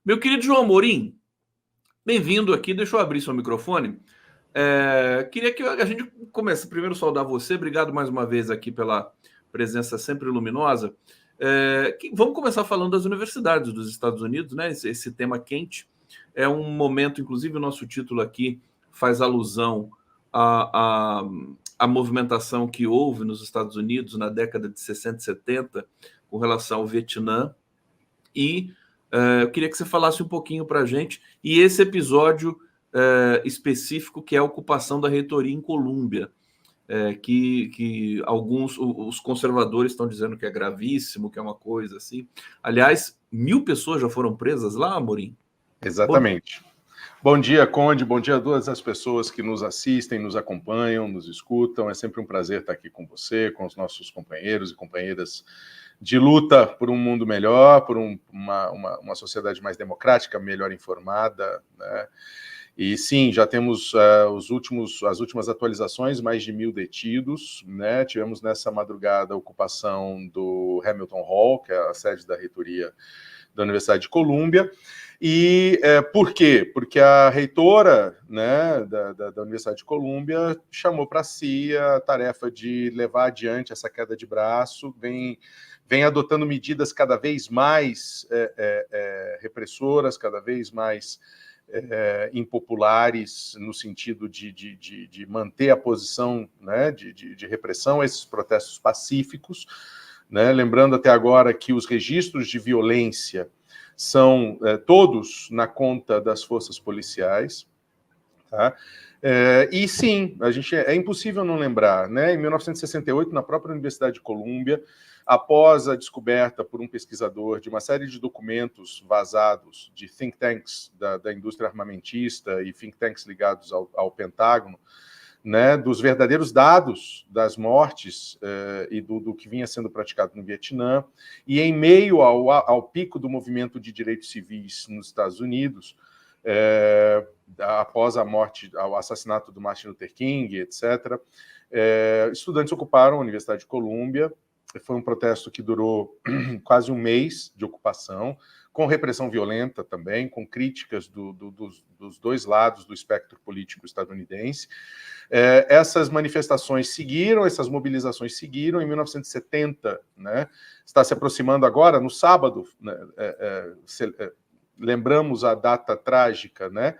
Meu querido João Amorim, bem-vindo aqui. Deixa eu abrir seu microfone. Queria que a gente comece primeiro a saudar você. Obrigado mais uma vez aqui pela presença sempre luminosa. Vamos começar falando das universidades dos Estados Unidos, né? Esse tema quente. É um momento, inclusive, o nosso título aqui faz alusão à, à, à movimentação que houve nos Estados Unidos na década de 60 e 70 com relação ao Vietnã. E eu queria que você falasse um pouquinho para a gente. E esse episódio específico, que é a ocupação da reitoria em Colômbia, que alguns, os conservadores estão dizendo que é gravíssimo, que é uma coisa assim. Aliás, 1.000 pessoas já foram presas lá, Amorim? Exatamente. Bom dia, Conde. Bom dia a todas as pessoas que nos assistem, nos acompanham, nos escutam. É sempre um prazer estar aqui com você, com os nossos companheiros e companheiras de luta por um mundo melhor, por uma sociedade mais democrática, melhor informada, né? E sim, já temos as últimas atualizações, mais de 1.000 detidos, né? Tivemos nessa madrugada a ocupação do Hamilton Hall, que é a sede da reitoria da Universidade de Colômbia. E por quê? Porque a reitora, né, da Universidade de Colômbia chamou para si a tarefa de levar adiante essa queda de braço, vem adotando medidas cada vez mais repressoras, cada vez mais impopulares, no sentido de manter a posição, né, de repressão a esses protestos pacíficos, né? Lembrando até agora que os registros de violência são todos na conta das forças policiais, tá? E sim, é impossível não lembrar, né? Em 1968, na própria Universidade de Colômbia, após a descoberta por um pesquisador de uma série de documentos vazados de think tanks da indústria armamentista e think tanks ligados ao Pentágono, né, dos verdadeiros dados das mortes e do que vinha sendo praticado no Vietnã, e em meio ao pico do movimento de direitos civis nos Estados Unidos, após a morte, ao assassinato do Martin Luther King, etc., estudantes ocuparam a Universidade de Colômbia. Foi um protesto que durou quase um mês de ocupação, com repressão violenta também, com críticas dos dois lados do espectro político estadunidense. Essas manifestações seguiram, essas mobilizações seguiram. Em 1970, né, está se aproximando agora, no sábado, né, lembramos a data trágica, né,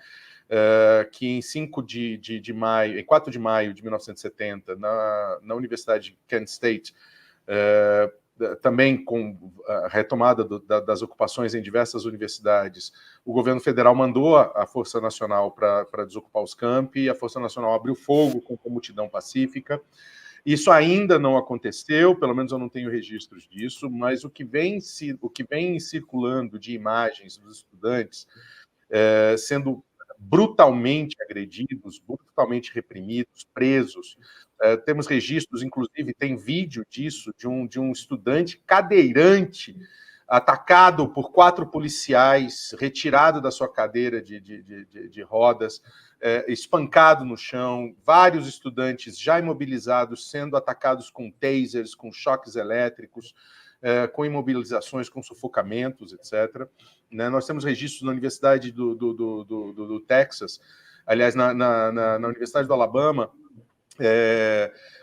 que em 4 de maio de 1970, na Universidade de Kent State, também com a retomada das ocupações em diversas universidades, o governo federal mandou a Força Nacional para desocupar os campi, e a Força Nacional abriu fogo contra a multidão pacífica. Isso ainda não aconteceu, pelo menos eu não tenho registros disso, mas o que vem circulando de imagens dos estudantes sendo brutalmente agredidos, brutalmente reprimidos, presos. Temos registros, inclusive, tem vídeo disso, de um estudante cadeirante atacado por 4 policiais, retirado da sua cadeira de rodas, espancado no chão, vários estudantes já imobilizados sendo atacados com tasers, com choques elétricos, com imobilizações, com sufocamentos, etc. Né? Nós temos registros na Universidade do Texas, aliás, na Universidade do Alabama,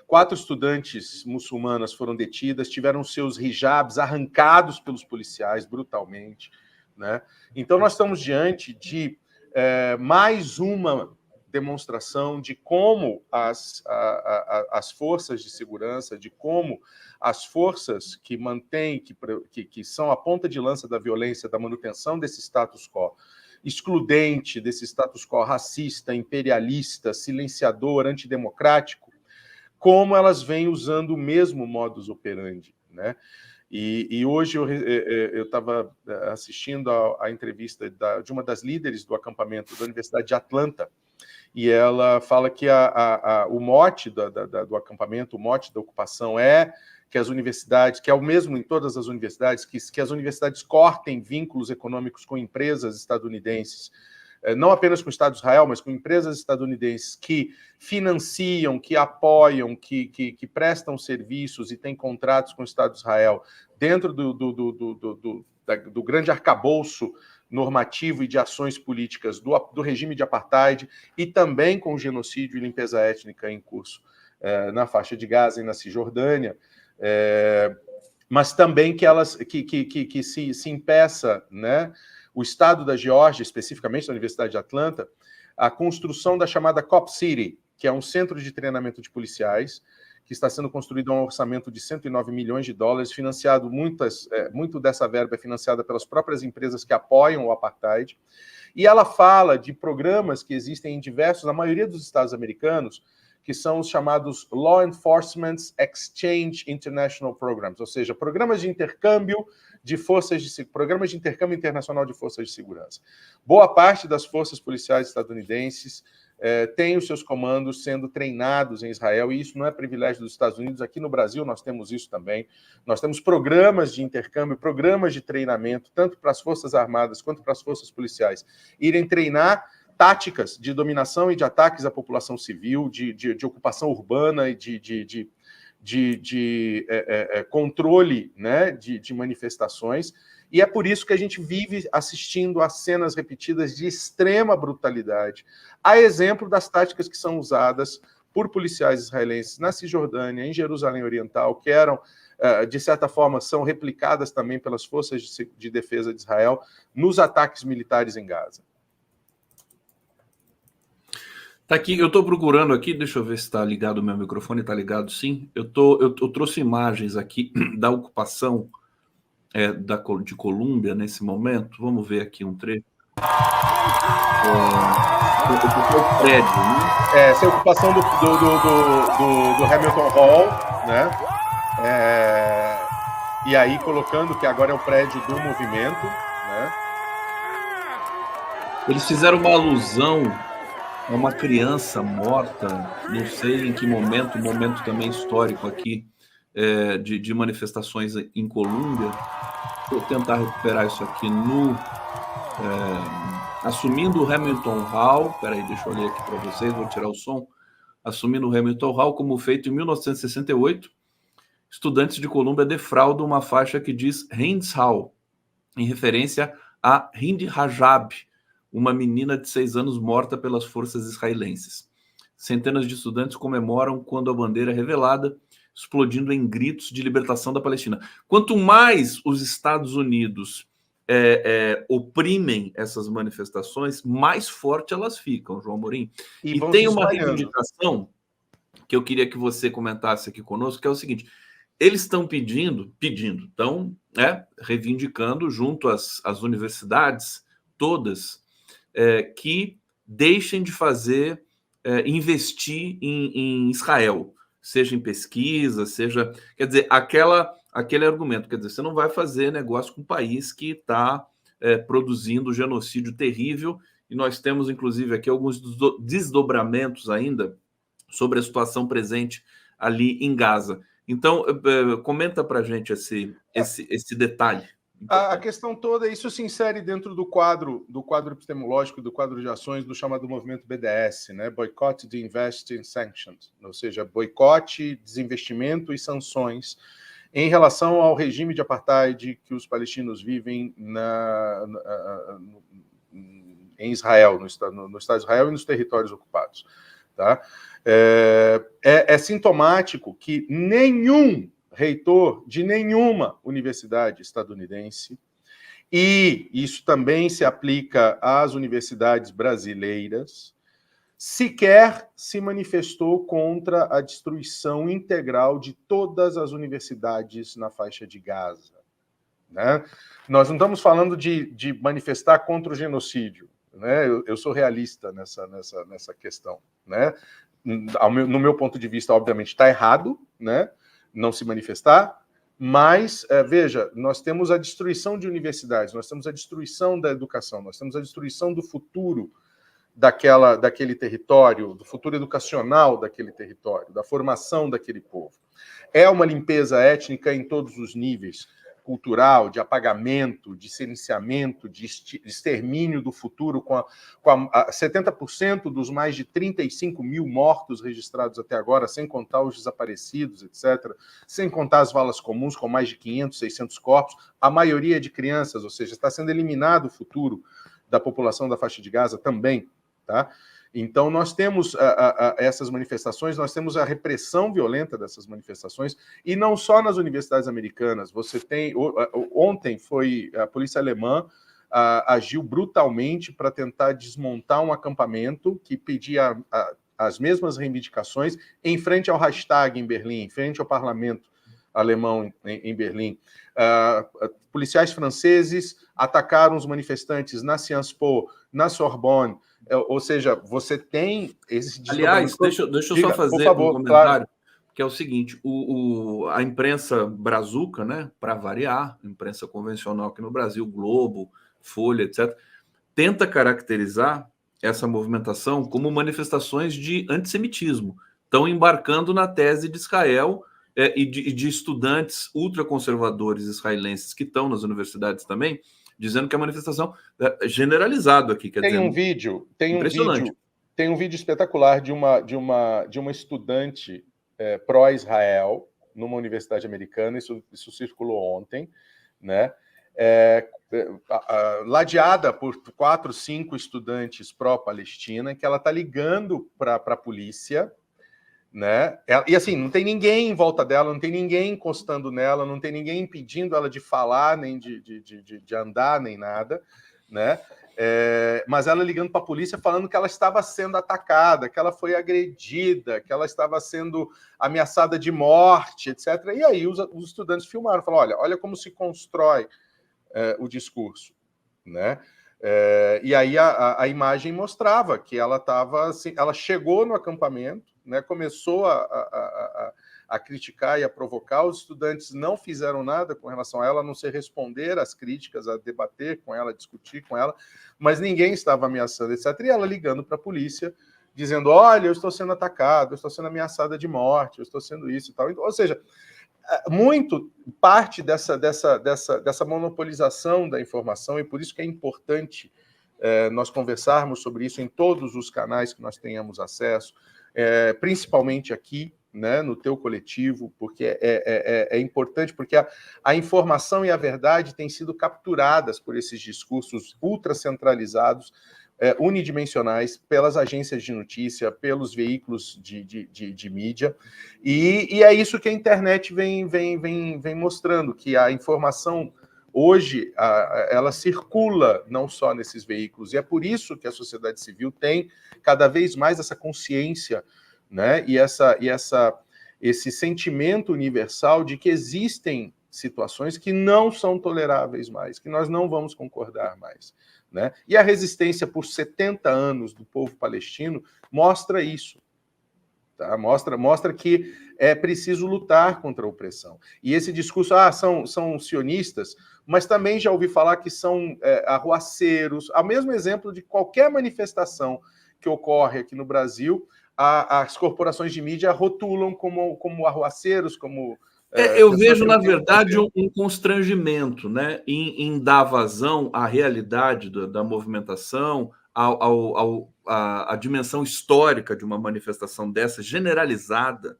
4 estudantes muçulmanas foram detidas, tiveram seus hijabs arrancados pelos policiais brutalmente, né? Então, nós estamos diante de mais uma demonstração de como as forças de segurança, de como as forças que mantêm, que são a ponta de lança da violência, da manutenção desse status quo excludente, desse status quo racista, imperialista, silenciador, antidemocrático, como elas vêm usando o mesmo modus operandi, né? E hoje eu estava assistindo a entrevista de uma das líderes do acampamento da Universidade de Atlanta, e ela fala que o mote do acampamento, o mote da ocupação que as universidades, que é o mesmo em todas as universidades, que as universidades cortem vínculos econômicos com empresas estadunidenses, não apenas com o Estado de Israel, mas com empresas estadunidenses que financiam, que apoiam, que prestam serviços e têm contratos com o Estado de Israel dentro do grande arcabouço normativo e de ações políticas do regime de apartheid e também com o genocídio e limpeza étnica em curso na faixa de Gaza e na Cisjordânia, mas também que se impeça, né, o Estado da Geórgia, especificamente da Universidade de Atlanta, a construção da chamada Cop City, que é um centro de treinamento de policiais, que está sendo construído a um orçamento de 109 milhões de dólares, financiado, muito dessa verba é financiada pelas próprias empresas que apoiam o apartheid, e ela fala de programas que existem em na maioria dos estados americanos, que são os chamados Law Enforcement Exchange International Programs, ou seja, programas de intercâmbio programas de intercâmbio internacional de forças de segurança. Boa parte das forças policiais estadunidenses tem os seus comandos sendo treinados em Israel, e isso não é privilégio dos Estados Unidos. Aqui no Brasil nós temos isso também. Nós temos programas de intercâmbio, programas de treinamento, tanto para as Forças Armadas quanto para as forças policiais, irem treinar táticas de dominação e de ataques à população civil, de ocupação urbana e de controle, né, de manifestações. E é por isso que a gente vive assistindo a cenas repetidas de extrema brutalidade, a exemplo das táticas que são usadas por policiais israelenses na Cisjordânia, em Jerusalém Oriental, que eram, de certa forma, são replicadas também pelas forças de defesa de Israel nos ataques militares em Gaza. Tá aqui, eu estou procurando aqui, deixa eu ver se está ligado o meu microfone, está ligado sim. Eu trouxe imagens aqui da ocupação de Colômbia nesse momento. Vamos ver aqui um trecho. O prédio, né? Essa é a ocupação do Hamilton Hall, né? E aí colocando que agora é o prédio do movimento, né? Eles fizeram uma alusão a uma criança morta, não sei em que momento também histórico aqui, de manifestações em Colômbia. Vou tentar recuperar isso aqui assumindo o Hamilton Hall. Peraí, deixa eu ler aqui para vocês, vou tirar o som. Assumindo o Hamilton Hall, como feito em 1968, estudantes de Colômbia defraudam uma faixa que diz Hinds Hall, em referência a Hind Rajab, uma menina de 6 anos morta pelas forças israelenses. Centenas de estudantes comemoram quando a bandeira é revelada, explodindo em gritos de libertação da Palestina. Quanto mais os Estados Unidos oprimem essas manifestações, mais forte elas ficam, João Amorim. E tem uma reivindicação que eu queria que você comentasse aqui conosco, que é o seguinte: eles estão estão reivindicando junto às universidades todas que deixem de investir em Israel, seja em pesquisa, seja... Quer dizer, aquele argumento, quer dizer, você não vai fazer negócio com um país que está produzindo genocídio terrível, e nós temos, inclusive, aqui alguns desdobramentos ainda sobre a situação presente ali em Gaza. Então, comenta para a gente esse detalhe. A questão toda, isso se insere dentro do quadro epistemológico, do quadro de ações do chamado movimento BDS, né? Boycott, Divest and Sanctions, ou seja, boicote, desinvestimento e sanções em relação ao regime de apartheid que os palestinos vivem em Israel, no Estado de Israel e nos territórios ocupados. Tá? É sintomático que nenhum reitor de nenhuma universidade estadunidense, e isso também se aplica às universidades brasileiras, sequer se manifestou contra a destruição integral de todas as universidades na faixa de Gaza. Né? Nós não estamos falando de manifestar contra o genocídio. Né? Eu sou realista nessa questão. Né? No meu ponto de vista, obviamente, está errado, né? Não se manifestar, mas, veja, nós temos a destruição de universidades, nós temos a destruição da educação, nós temos a destruição do futuro daquele território, do futuro educacional daquele território, da formação daquele povo. É uma limpeza étnica em todos os níveis, cultural, de apagamento, de silenciamento, de extermínio do futuro, com 70% dos mais de 35 mil mortos registrados até agora, sem contar os desaparecidos, etc., sem contar as valas comuns, com mais de 500, 600 corpos, a maioria de crianças, ou seja, está sendo eliminado o futuro da população da faixa de Gaza também, tá? Então, nós temos essas manifestações, nós temos a repressão violenta dessas manifestações, e não só nas universidades americanas. Você tem... Ontem foi a polícia alemã agiu brutalmente para tentar desmontar um acampamento que pedia as mesmas reivindicações em frente ao Reichstag em Berlim, em frente ao parlamento alemão em Berlim. Policiais franceses atacaram os manifestantes na Sciences Po, na Sorbonne. Ou seja, você tem esse desdobramento. Aliás, deixa eu só fazer um comentário, claro. Que é o seguinte: a imprensa brazuca, né, para variar, imprensa convencional aqui no Brasil, Globo, Folha, etc., tenta caracterizar essa movimentação como manifestações de antissemitismo. Estão embarcando na tese de Israel e de estudantes ultraconservadores israelenses que estão nas universidades também, dizendo que a manifestação é generalizado aqui. Quer dizer, um vídeo espetacular de uma estudante pró-Israel numa universidade americana, isso circulou ontem, né? Ladeada por 4, 5 estudantes pró-Palestina, que ela está ligando para a polícia, né? E assim, não tem ninguém em volta dela, não tem ninguém encostando nela, não tem ninguém impedindo ela de falar, nem de andar, nem nada, né? Mas ela ligando para a polícia falando que ela estava sendo atacada, que ela foi agredida, que ela estava sendo ameaçada de morte, etc. E aí os estudantes filmaram, falaram, olha como se constrói o discurso, né? E aí a imagem mostrava que ela estava assim, ela chegou no acampamento, né, começou a criticar e a provocar, os estudantes não fizeram nada com relação a ela, a não ser responder às críticas, a debater com ela, a discutir com ela, mas ninguém estava ameaçando, etc. E ela ligando para a polícia, dizendo, olha, eu estou sendo atacado, eu estou sendo ameaçada de morte, eu estou sendo isso e tal. Ou seja, muito parte dessa monopolização da informação, e por isso que é importante nós conversarmos sobre isso em todos os canais que nós tenhamos acesso, principalmente aqui, né, no teu coletivo, porque é importante, porque a informação e a verdade têm sido capturadas por esses discursos ultracentralizados, unidimensionais, pelas agências de notícia, pelos veículos de mídia, e é isso que a internet vem mostrando, que a informação hoje ela circula não só nesses veículos, e é por isso que a sociedade civil tem cada vez mais essa consciência, né, e esse sentimento universal de que existem situações que não são toleráveis mais, que nós não vamos concordar mais, né? E a resistência por 70 anos do povo palestino mostra isso, tá? Mostra que é preciso lutar contra a opressão. E esse discurso, são sionistas, mas também já ouvi falar que são arruaceiros, ao mesmo exemplo de qualquer manifestação que ocorre aqui no Brasil, as corporações de mídia rotulam como arruaceiros, como... eu vejo, na verdade, um constrangimento, né, em dar vazão à realidade da movimentação, à dimensão histórica de uma manifestação dessa, generalizada,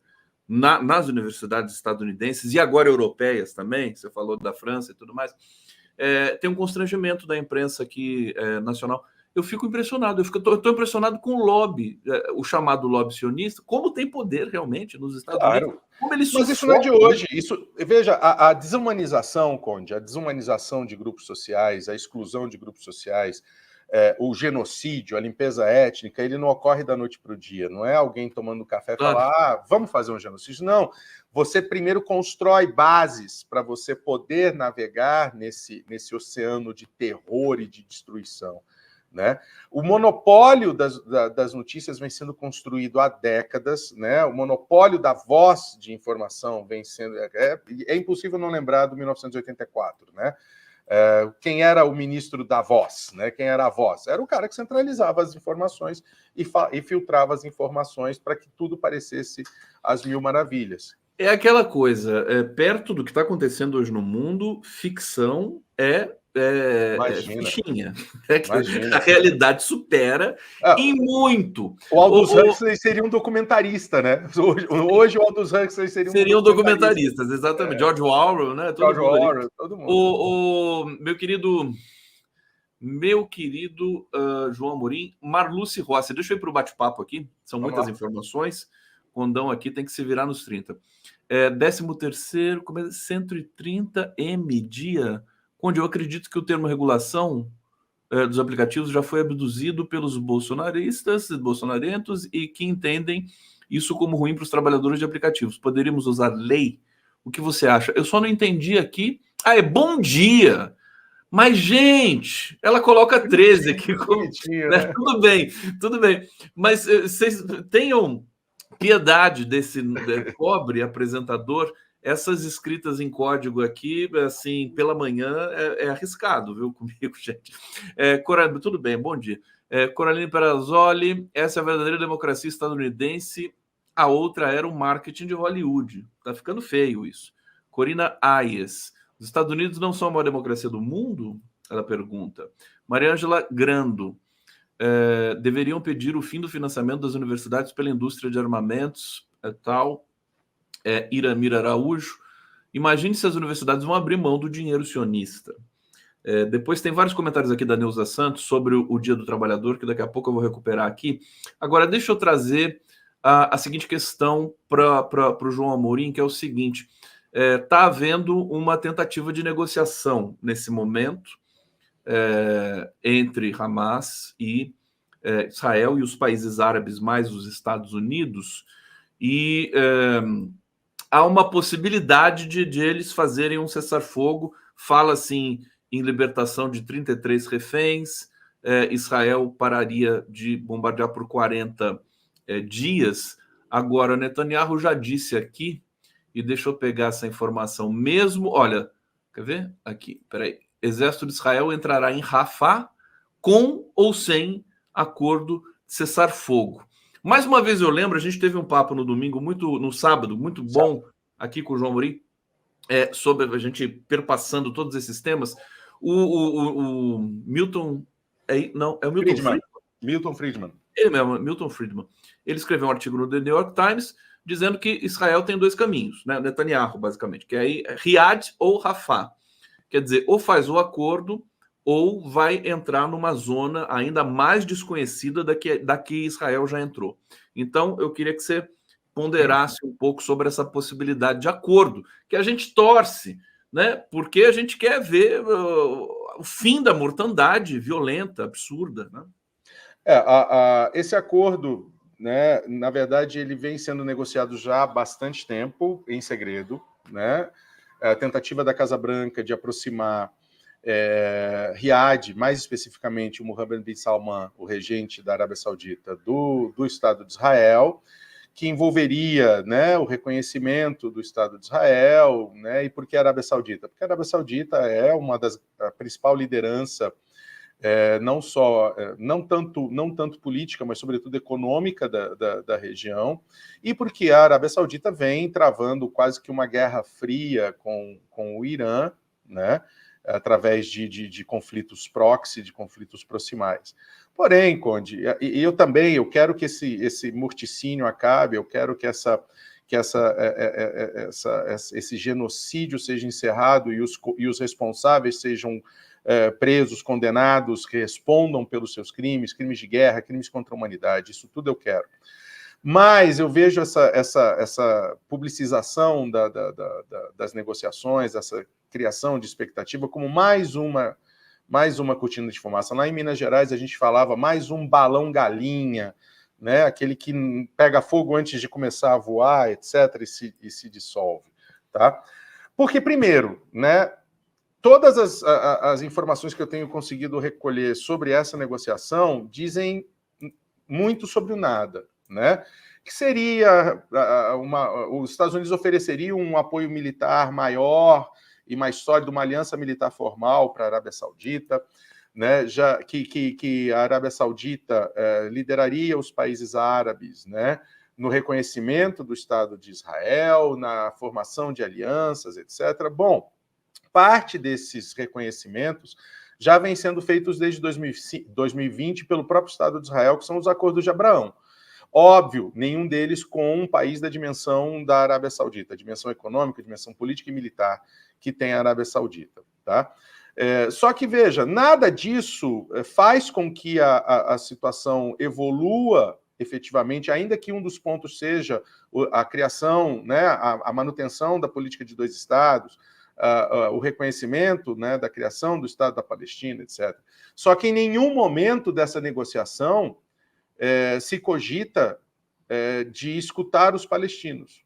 nas universidades estadunidenses e agora europeias também, você falou da França e tudo mais. Tem um constrangimento da imprensa aqui nacional. Eu fico impressionado, eu estou impressionado com o lobby, o chamado lobby sionista, como tem poder realmente nos Estados Unidos. Como ele mas isso não é de hoje. Veja, a desumanização, Conde, a desumanização de grupos sociais, a exclusão de grupos sociais, o genocídio, a limpeza étnica, ele não ocorre da noite para o dia. Não é alguém tomando café e falar, vamos fazer um genocídio. Não. Você primeiro constrói bases para você poder navegar nesse oceano de terror e de destruição, né? O monopólio das notícias vem sendo construído há décadas, né? O monopólio da voz de informação vem sendo... É impossível não lembrar do 1984, né? Quem era o ministro da voz, né? Quem era a voz? Era o cara que centralizava as informações e filtrava as informações para que tudo parecesse às mil maravilhas, É aquela coisa, perto do que está acontecendo hoje no mundo, ficção é Imagina, fichinha. É que a imagina. realidade supera Ah, em muito. o Aldous O, Huxley seria um documentarista, né? Hoje o Aldous Huxley seria um seriam documentarista. documentaristas, exatamente. George Orwell, né? Todo George mundo ali. Orwell, todo mundo. Meu querido João Amorim, Marluce Rossi, deixa eu ir para o bate-papo aqui, são Vamos muitas lá. informações. Condão aqui tem que se virar nos 30. 13º, 130M dia, onde eu acredito que o termo regulação dos aplicativos já foi abduzido pelos bolsonaristas, bolsonarentos e que entendem isso como ruim para os trabalhadores de aplicativos. Poderíamos usar lei? O que você acha? Eu só não entendi aqui. É bom dia. Mas, gente, ela coloca 13 aqui. Bonitinho, Né? né? Tudo bem, tudo bem. Mas vocês tenham piedade desse pobre apresentador. Essas escritas em código aqui, assim, pela manhã, é arriscado, viu, comigo, gente. Coraline, tudo bem, bom dia. Coraline Perazzoli, essa é a verdadeira democracia estadunidense, a outra era o marketing de Hollywood. Tá ficando feio isso. Corina Ayes, os Estados Unidos não são a maior democracia do mundo? Ela pergunta. Mariângela Grando, deveriam pedir o fim do financiamento das universidades pela indústria de armamentos, tal. Iramir Araújo, imagine se as universidades vão abrir mão do dinheiro sionista. Depois tem vários comentários aqui da Neuza Santos sobre o Dia do Trabalhador, que daqui a pouco eu vou recuperar aqui. Agora, deixa eu trazer a seguinte questão para o João Amorim, que é o seguinte: está havendo uma tentativa de negociação nesse momento entre Hamas e Israel e os países árabes, mais os Estados Unidos, e há uma possibilidade de eles fazerem um cessar-fogo. Fala assim em libertação de 33 reféns. Israel pararia de bombardear por 40 dias. Agora, Netanyahu já disse aqui, e deixa eu pegar essa informação mesmo. Olha, quer ver? Aqui, peraí. Exército de Israel entrará em Rafah com ou sem acordo de cessar-fogo. Mais uma vez eu lembro, a gente teve um papo no domingo, no sábado, muito bom, aqui com o João Amorim, sobre a gente perpassando todos esses temas. O Milton. Não, é o Milton Friedman? Milton Friedman. Ele mesmo, Milton Friedman. Ele escreveu um artigo no The New York Times dizendo que Israel tem dois caminhos, né? Netanyahu, basicamente, que é Riad ou Rafah. Quer dizer, ou faz o acordo ou vai entrar numa zona ainda mais desconhecida da que Israel já entrou. Então, eu queria que você ponderasse um pouco sobre essa possibilidade de acordo, que a gente torce, né? Porque a gente quer ver o fim da mortandade violenta, absurda, né? Esse acordo, né, na verdade, ele vem sendo negociado já há bastante tempo, em segredo, né? A tentativa da Casa Branca de aproximar Riad, mais especificamente o Mohammed bin Salman, o regente da Arábia Saudita, do Estado de Israel, que envolveria, né, o reconhecimento do Estado de Israel, né? E por que a Arábia Saudita? Porque a Arábia Saudita é a principal liderança, não tanto política, mas sobretudo econômica da região, e porque a Arábia Saudita vem travando quase que uma guerra fria com o Irã, né, através de conflitos proxy, de conflitos proximais. Porém, Conde, eu quero que esse morticínio acabe, eu quero que esse genocídio seja encerrado e os responsáveis sejam presos, condenados, que respondam pelos seus crimes de guerra, crimes contra a humanidade. Isso tudo eu quero. Mas eu vejo essa publicização das negociações, essa criação de expectativa como mais uma cortina de fumaça. Lá em Minas Gerais a gente falava mais um balão galinha, né? Aquele que pega fogo antes de começar a voar, etc., e se dissolve. Tá? Porque, primeiro, né, todas as informações que eu tenho conseguido recolher sobre essa negociação dizem muito sobre o nada, né? Que seria os Estados Unidos ofereceriam um apoio militar maior e mais sólido, uma aliança militar formal para a Arábia Saudita, né? Que a Arábia Saudita lideraria os países árabes, né? no reconhecimento do Estado de Israel, na formação de alianças, etc. Bom, parte desses reconhecimentos já vem sendo feitos desde 2020 pelo próprio Estado de Israel, que são os Acordos de Abraão. Óbvio, nenhum deles com um país da dimensão da Arábia Saudita, dimensão econômica, dimensão política e militar que tem a Arábia Saudita. Tá? Só que, veja, nada disso faz com que a situação evolua efetivamente, ainda que um dos pontos seja a criação, né, a manutenção da política de dois estados, o reconhecimento, né, da criação do Estado da Palestina, etc. Só que em nenhum momento dessa negociação se cogita de escutar os palestinos.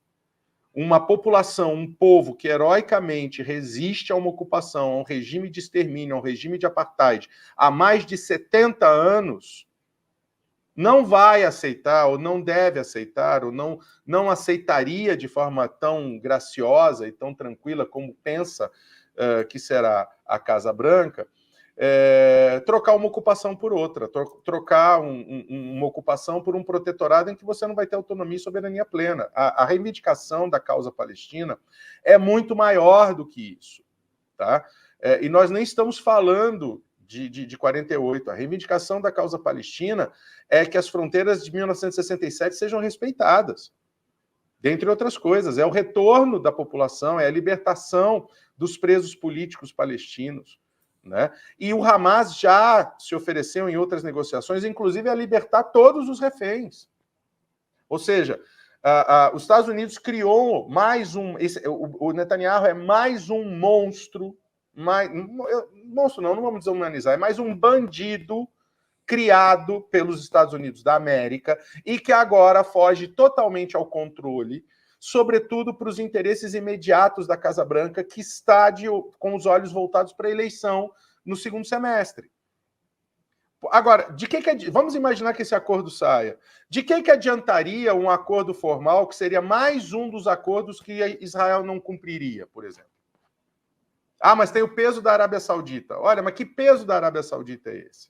Uma população, um povo que heroicamente resiste a uma ocupação, a um regime de extermínio, a um regime de apartheid há mais de 70 anos, não vai aceitar, ou não deve aceitar, ou não aceitaria de forma tão graciosa e tão tranquila como pensa que será a Casa Branca, trocar uma ocupação por outra, trocar uma ocupação por um protetorado em que você não vai ter autonomia e soberania plena. A reivindicação da causa palestina é muito maior do que isso. Tá? E nós nem estamos falando de 48. A reivindicação da causa palestina é que as fronteiras de 1967 sejam respeitadas. Dentre outras coisas, é o retorno da população, é a libertação dos presos políticos palestinos. Né? E o Hamas já se ofereceu em outras negociações, inclusive a libertar todos os reféns. Ou seja, os Estados Unidos criou mais um... o Netanyahu é mais um monstro, monstro não vamos desumanizar, é mais um bandido criado pelos Estados Unidos da América e que agora foge totalmente ao controle, sobretudo para os interesses imediatos da Casa Branca, que está com os olhos voltados para a eleição no segundo semestre. Agora, vamos imaginar que esse acordo saia. De que adiantaria um acordo formal que seria mais um dos acordos que Israel não cumpriria, por exemplo? Ah, mas tem o peso da Arábia Saudita. Olha, mas que peso da Arábia Saudita é esse?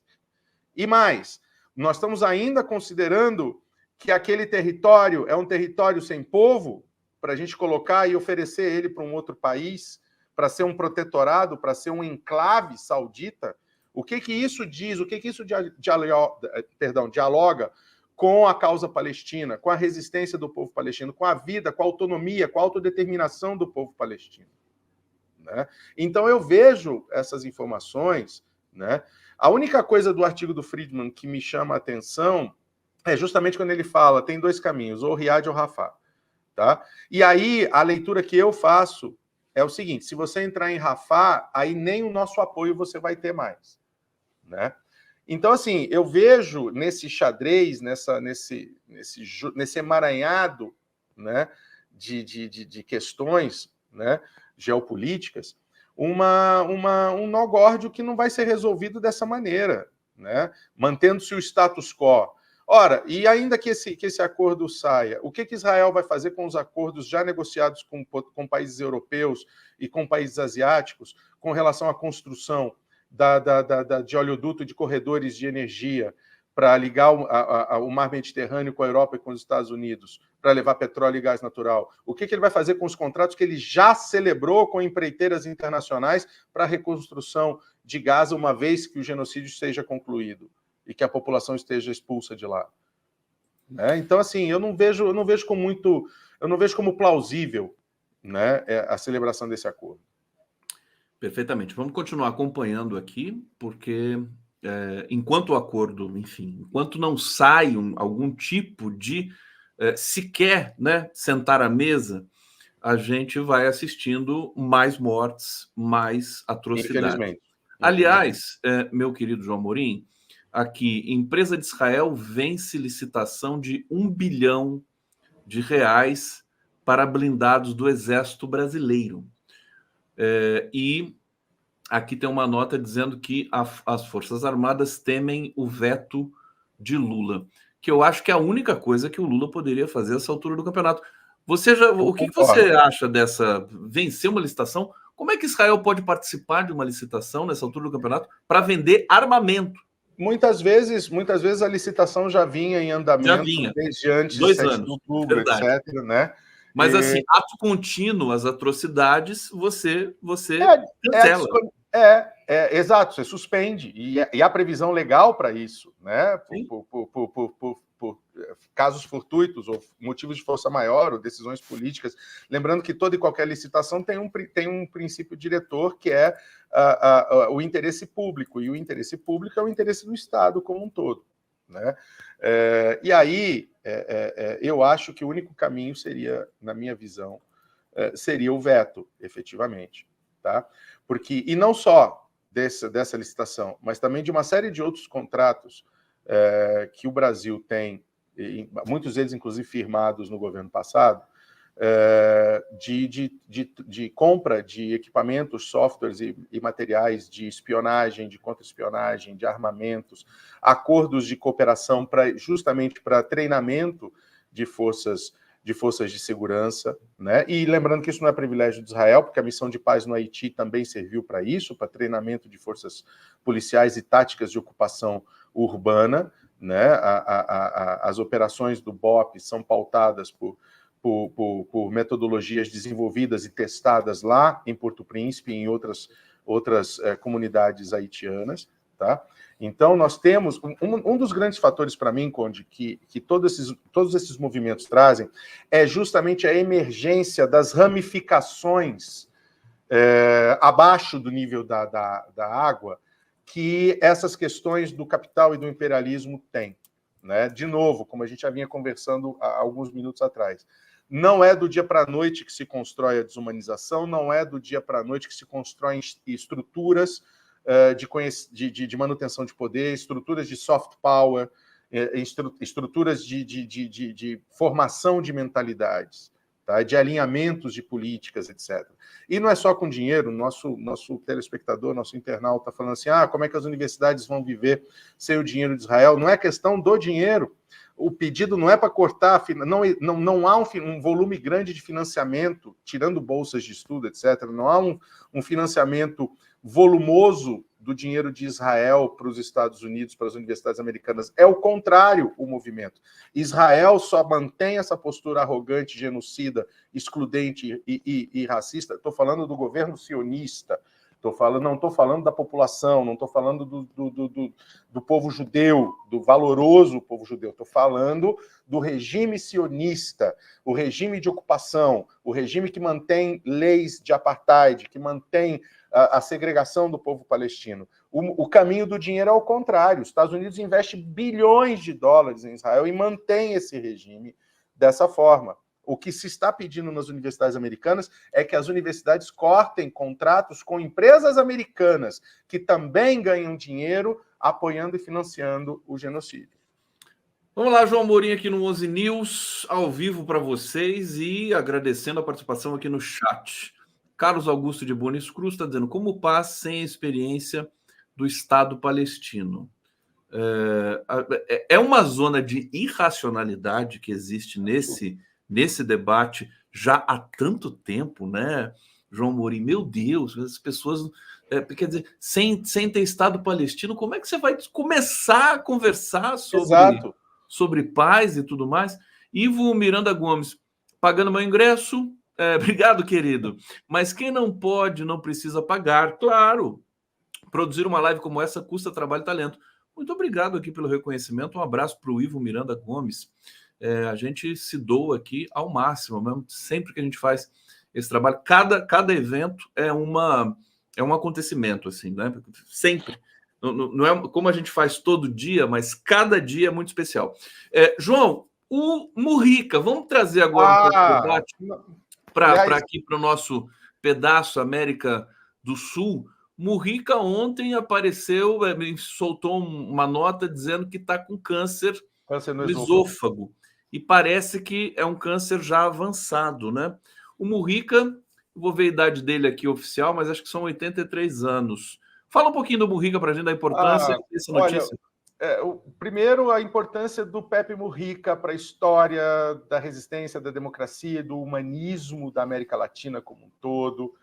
E mais, nós estamos ainda considerando que aquele território é um território sem povo, para a gente colocar e oferecer ele para um outro país, para ser um protetorado, para ser um enclave saudita. O que isso diz? O que isso dialoga com a causa palestina, com a resistência do povo palestino, com a vida, com a autonomia, com a autodeterminação do povo palestino? Né? Então eu vejo essas informações, né? A única coisa do artigo do Friedman que me chama a atenção é justamente quando ele fala, tem dois caminhos, ou Riad ou Rafah. Tá? E aí a leitura que eu faço é o seguinte, se você entrar em Rafah, aí nem o nosso apoio você vai ter mais. Né? Então, assim, eu vejo nesse xadrez, nesse emaranhado, né, de questões, né, geopolíticas, um nó górdio que não vai ser resolvido dessa maneira, né, mantendo-se o status quo. Ora, e ainda que esse acordo saia, o que Israel vai fazer com os acordos já negociados com países europeus e com países asiáticos com relação à construção de oleoduto de corredores de energia para ligar o mar Mediterrâneo com a Europa e com os Estados Unidos, para levar petróleo e gás natural? O que ele vai fazer com os contratos que ele já celebrou com empreiteiras internacionais para a reconstrução de Gaza, uma vez que o genocídio seja concluído e que a população esteja expulsa de lá? Então, assim, eu não vejo como plausível, né, a celebração desse acordo. Perfeitamente. Vamos continuar acompanhando aqui, porque enquanto o acordo, enfim, enquanto não sai algum tipo de sequer, né, sentar à mesa, a gente vai assistindo mais mortes, mais atrocidades. Infelizmente. Aliás, meu querido João Amorim, aqui, empresa de Israel vence licitação de R$1 bilhão para blindados do Exército Brasileiro. E aqui tem uma nota dizendo que as Forças Armadas temem o veto de Lula, que eu acho que é a única coisa que o Lula poderia fazer nessa altura do campeonato. O que você acha dessa vencer uma licitação? Como é que Israel pode participar de uma licitação nessa altura do campeonato para vender armamento? Muitas vezes a licitação já vinha em andamento desde antes de 7 de outubro, verdade. etc. Né? Mas, assim, ato contínuo, as atrocidades, você cancela. Exato, você suspende. E há previsão legal para isso, né? Por casos fortuitos ou motivos de força maior ou decisões políticas. Lembrando que toda e qualquer licitação tem um princípio diretor que é o interesse público, e o interesse público é o interesse do Estado como um todo. Né? E aí, eu acho que o único caminho seria, na minha visão, seria o veto, efetivamente. Tá? E não só dessa licitação, mas também de uma série de outros contratos que o Brasil tem, muitos deles, inclusive, firmados no governo passado, de compra de equipamentos, softwares e materiais de espionagem, de contra-espionagem, de armamentos, acordos de cooperação justamente para treinamento de forças de segurança, né? E lembrando que isso não é privilégio de Israel, porque a missão de paz no Haiti também serviu para isso, para treinamento de forças policiais e táticas de ocupação urbana, né? As operações do BOP são pautadas por metodologias desenvolvidas e testadas lá em Porto Príncipe e em outras comunidades haitianas, tá? Então, nós temos um dos grandes fatores para mim, Conde, que todos esses movimentos trazem, é justamente a emergência das ramificações abaixo do nível da água que essas questões do capital e do imperialismo têm. Né? De novo, como a gente já vinha conversando há alguns minutos atrás, não é do dia para a noite que se constrói a desumanização, não é do dia para a noite que se constroem estruturas de manutenção de poder, estruturas de soft power, estruturas de formação de mentalidades, tá? De alinhamentos de políticas, etc. E não é só com dinheiro. Nosso telespectador, nosso internauta está falando assim, como é que as universidades vão viver sem o dinheiro de Israel? Não é questão do dinheiro. O pedido não é para cortar, não há um volume grande de financiamento, tirando bolsas de estudo, etc. Não há um financiamento volumoso do dinheiro de Israel para os Estados Unidos, para as universidades americanas. É o contrário, o movimento. Israel só mantém essa postura arrogante, genocida, excludente e racista. Estou falando do governo sionista. Não estou falando da população, não estou falando do povo judeu, do valoroso povo judeu. Estou falando do regime sionista, o regime de ocupação, o regime que mantém leis de apartheid, que mantém a segregação do povo palestino. O caminho do dinheiro é o contrário. Os Estados Unidos investe bilhões de dólares em Israel e mantém esse regime dessa forma. O que se está pedindo nas universidades americanas é que as universidades cortem contratos com empresas americanas que também ganham dinheiro apoiando e financiando o genocídio. Vamos lá, João Mourinho aqui no 11 News, ao vivo para vocês e agradecendo a participação aqui no chat. Carlos Augusto de Bonis Cruz está dizendo: como paz sem a experiência do Estado palestino? É uma zona de irracionalidade que existe nesse debate já há tanto tempo, né, João Mourinho? Meu Deus, as pessoas... quer dizer, sem ter Estado palestino, como é que você vai começar a conversar sobre paz e tudo mais? Ivo Miranda Gomes, pagando meu ingresso... obrigado, querido. Mas quem não pode, não precisa pagar. Claro, produzir uma live como essa custa trabalho e talento. Muito obrigado aqui pelo reconhecimento. Um abraço para o Ivo Miranda Gomes. A gente se doa aqui ao máximo, mesmo. Sempre que a gente faz esse trabalho, cada evento é um acontecimento, assim, né? Sempre. Não é como a gente faz todo dia, mas cada dia é muito especial. João, o Mujica, vamos trazer agora um pouco de debate para aqui, para o nosso pedaço América do Sul. Mujica ontem apareceu, soltou uma nota dizendo que está com câncer no esôfago. E parece que é um câncer já avançado, né? O Mujica, vou ver a idade dele aqui oficial, mas acho que são 83 anos. Fala um pouquinho do Mujica para a gente, da importância dessa notícia. Primeiro, a importância do Pepe Mujica para a história da resistência, da democracia, do humanismo da América Latina como um todo.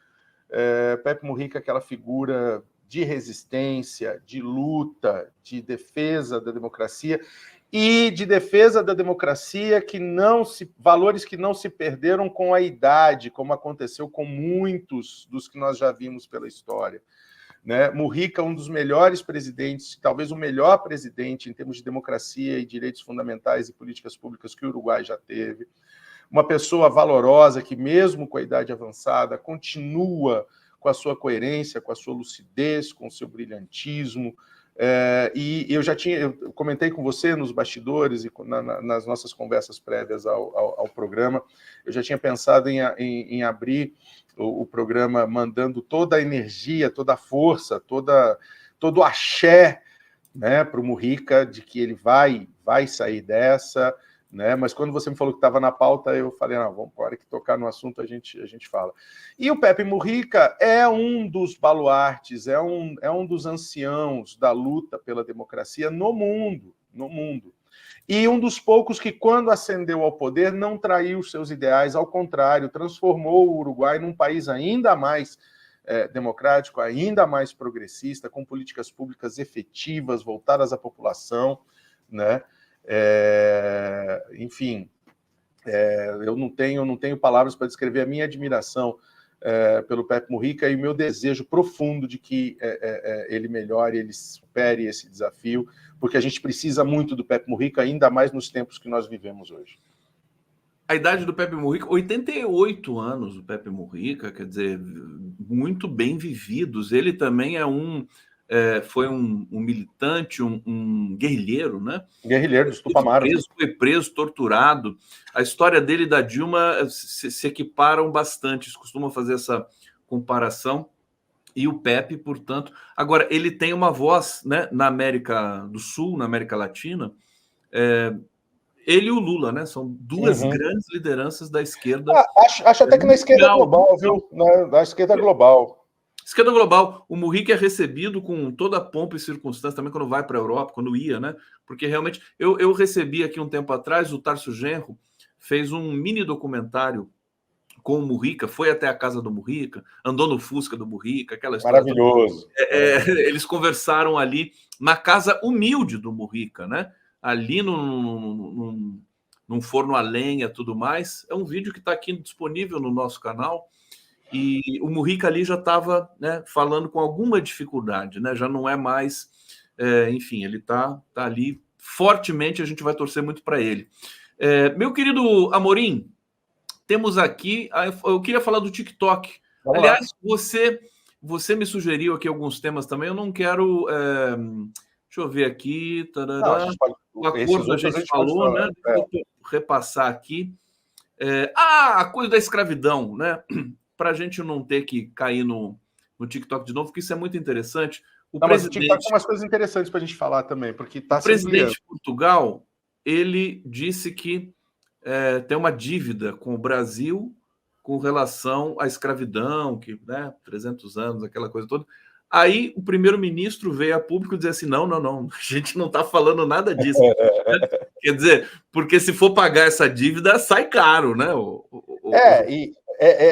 Pepe Mujica, aquela figura de resistência, de luta, de defesa da democracia e de defesa da democracia valores que não se perderam com a idade, como aconteceu com muitos dos que nós já vimos pela história. Né? Mujica, um dos melhores presidentes, talvez o melhor presidente em termos de democracia e direitos fundamentais e políticas públicas que o Uruguai já teve. Uma pessoa valorosa que, mesmo com a idade avançada, continua com a sua coerência, com a sua lucidez, com o seu brilhantismo. E eu comentei com você nos bastidores e nas nossas conversas prévias ao programa, eu já tinha pensado em abrir o programa mandando toda a energia, toda a força, todo o axé, né, para o Mujica, de que ele vai sair dessa, né? Mas quando você me falou que estava na pauta, eu falei, não, vamos, para que tocar no assunto a gente fala. E o Pepe Mujica é um dos baluartes, é um dos anciãos da luta pela democracia no mundo. E um dos poucos que, quando ascendeu ao poder, não traiu seus ideais, ao contrário, transformou o Uruguai num país ainda mais democrático, ainda mais progressista, com políticas públicas efetivas, voltadas à população, né? Enfim, eu não tenho palavras para descrever a minha admiração pelo Pepe Mujica e o meu desejo profundo de que ele melhore, ele supere esse desafio, porque a gente precisa muito do Pepe Mujica, ainda mais nos tempos que nós vivemos hoje. A idade do Pepe Mujica, 88 anos, o Pepe Mujica, quer dizer, muito bem vividos. Ele também foi um militante, um guerrilheiro, né? Guerrilheiro dos Tupamaros. Foi preso, torturado. A história dele e da Dilma se equiparam bastante, costumam fazer essa comparação. E o Pepe, portanto... Agora, ele tem uma voz, né, na América do Sul, na América Latina. Ele e o Lula, né? São duas grandes lideranças da esquerda. Acho até que na esquerda global, viu? Na esquerda global. Esquerda global, o Mujica é recebido com toda a pompa e circunstância, também quando vai para a Europa, quando ia, né? Porque realmente, eu recebi aqui um tempo atrás, o Tarso Genro fez um mini documentário com o Mujica, foi até a casa do Mujica, andou no Fusca do Mujica, aquela história. Maravilhoso. Eles conversaram ali na casa humilde do Mujica, né? Ali num forno a lenha, tudo mais. É um vídeo que está aqui disponível no nosso canal. E o Mujica ali já estava, né, falando com alguma dificuldade, né? Já não é mais, enfim, ele está ali fortemente, a gente vai torcer muito para ele. Meu querido Amorim, temos aqui, eu queria falar do TikTok. Vamos Aliás, você me sugeriu aqui alguns temas também, eu não quero... deixa eu ver aqui. O acordo a gente falou, né? Deixa eu repassar aqui. A coisa da escravidão, né? Para a gente não ter que cair no TikTok de novo, porque isso é muito interessante. Mas o TikTok tem umas coisas interessantes para a gente falar também, porque está se ampliando. O presidente de Portugal, ele disse que tem uma dívida com o Brasil com relação à escravidão, que, né, 300 anos, aquela coisa toda. Aí o primeiro-ministro veio a público dizer assim, não, a gente não está falando nada disso. Quer dizer, porque se for pagar essa dívida, sai caro, né?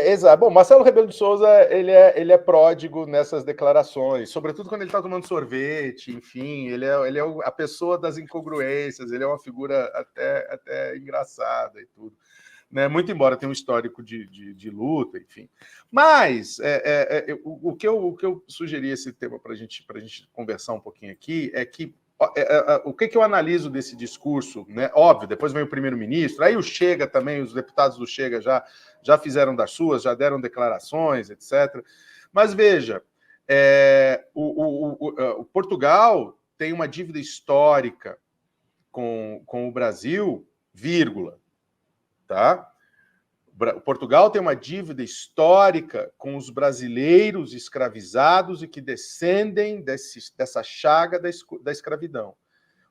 Exato. Bom, Marcelo Rebelo de Sousa, ele é pródigo nessas declarações, sobretudo quando ele está tomando sorvete, enfim, ele é a pessoa das incongruências, ele é uma figura até engraçada e tudo. Né? Muito embora tenha um histórico de luta, enfim. Mas o que eu sugeri esse tema para a gente conversar um pouquinho aqui é que o que eu analiso desse discurso, né? Óbvio, depois vem o primeiro-ministro, aí o Chega também, os deputados do Chega já fizeram das suas, já deram declarações, etc. Mas veja, o Portugal tem uma dívida histórica com o Brasil, vírgula. Tá? Portugal tem uma dívida histórica com os brasileiros escravizados e que descendem dessa chaga da escravidão.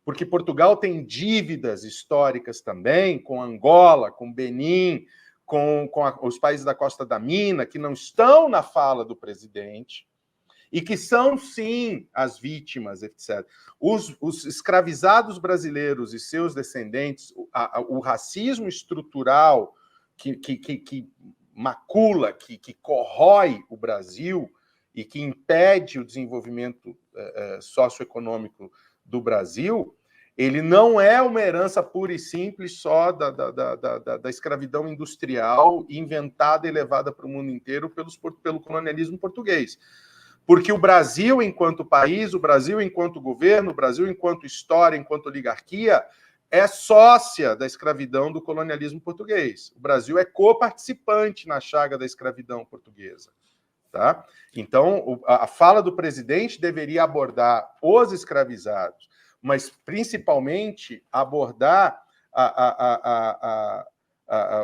Porque Portugal tem dívidas históricas também com Angola, com Benin, com os países da Costa da Mina, que não estão na fala do presidente e que são, sim, as vítimas, etc. Os escravizados brasileiros e seus descendentes, o racismo estrutural que macula, que corrói o Brasil e que impede o desenvolvimento socioeconômico do Brasil, ele não é uma herança pura e simples só da escravidão industrial inventada e levada para o mundo inteiro pelo colonialismo português. Porque o Brasil, enquanto país, o Brasil, enquanto governo, o Brasil, enquanto história, enquanto oligarquia, é sócia da escravidão do colonialismo português. O Brasil é coparticipante na chaga da escravidão portuguesa. Tá? Então, a fala do presidente deveria abordar os escravizados, mas principalmente abordar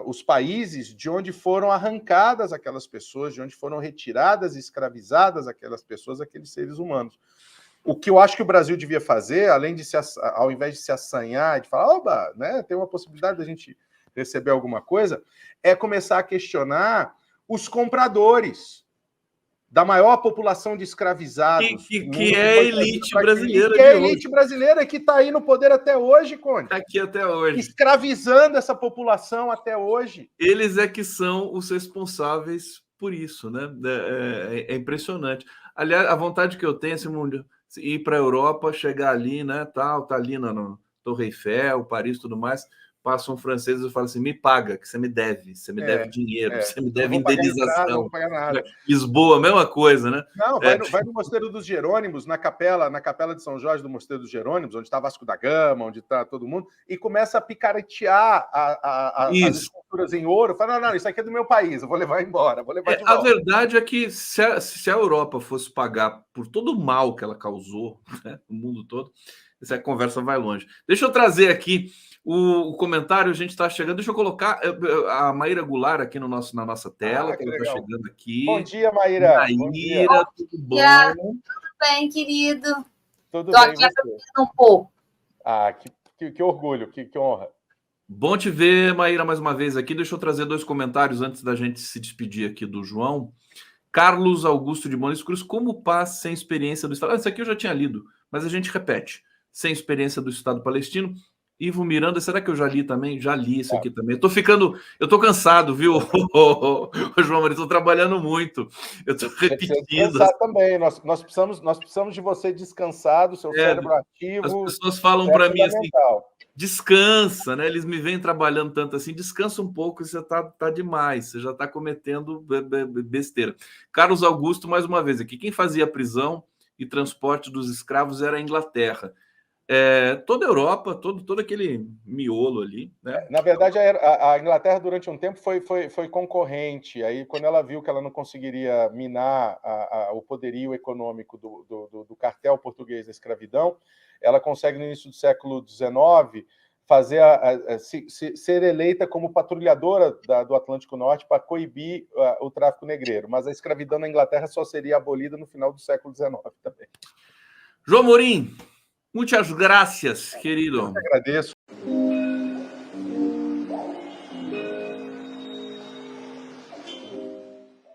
os países de onde foram arrancadas aquelas pessoas, de onde foram retiradas e escravizadas aquelas pessoas, aqueles seres humanos. O que eu acho que o Brasil devia fazer, além de ao invés de se assanhar, de falar, oba, né, tem uma possibilidade da gente receber alguma coisa, é começar a questionar os compradores da maior população de escravizados. Que é a elite brasileira. Que é a elite brasileira que está aí no poder até hoje, Conde. Está aqui até hoje. Escravizando essa população até hoje. Eles é que são os responsáveis por isso, né? É impressionante. Aliás, a vontade que eu tenho, Simundo, ir para a Europa, chegar ali, né? Tá ali na Torre Eiffel, Paris, tudo mais. Passa um francês e fala assim: me paga, que você me deve dinheiro, você me deve indenização. Não vou pagar nada. Lisboa, mesma coisa, né? Não, vai no Mosteiro dos Jerônimos, na capela de São Jorge do Mosteiro dos Jerônimos, onde está Vasco da Gama, onde está todo mundo, e começa a picaretear as esculturas em ouro. Fala, não, isso aqui é do meu país, eu vou levar embora, vou levar de volta. A verdade é que se a Europa fosse pagar por todo o mal que ela causou, né, no mundo todo, essa conversa vai longe. Deixa eu trazer aqui o comentário, a gente está chegando. Deixa eu colocar a Maíra Goulart aqui na nossa tela, que ela está chegando aqui. Bom dia, Maíra. Maíra, tudo bom? Tudo bem, querido? Tudo Tô bem, aqui aprendendo um pouco. Ah, que orgulho, que honra. Bom te ver, Maíra, mais uma vez aqui. Deixa eu trazer 2 comentários antes da gente se despedir aqui do João. Carlos Augusto de Mones Cruz, como paz sem experiência do Estado? Isso aqui eu já tinha lido, mas a gente repete. Sem experiência do Estado palestino. Ivo Miranda, será que eu já li também? Já li isso aqui também. Eu tô cansado, viu, João Maria? Estou trabalhando muito. Eu estou repetindo. Descansar também. Nós precisamos de você descansado, seu cérebro ativo. As pessoas falam para mim assim, descansa, né? Eles me vêm trabalhando tanto assim, descansa um pouco, você tá demais, você já está cometendo besteira. Carlos Augusto, mais uma vez aqui, quem fazia prisão e transporte dos escravos era a Inglaterra. Toda a Europa, todo aquele miolo ali, né? Na verdade, a Inglaterra, durante um tempo, foi concorrente. Aí, quando ela viu que ela não conseguiria minar o poderio econômico do cartel português da escravidão, ela consegue, no início do século XIX, ser eleita como patrulhadora do Atlântico Norte para coibir o tráfico negreiro. Mas a escravidão na Inglaterra só seria abolida no final do século XIX também. João Morim, muitas gracias, querido. Eu agradeço.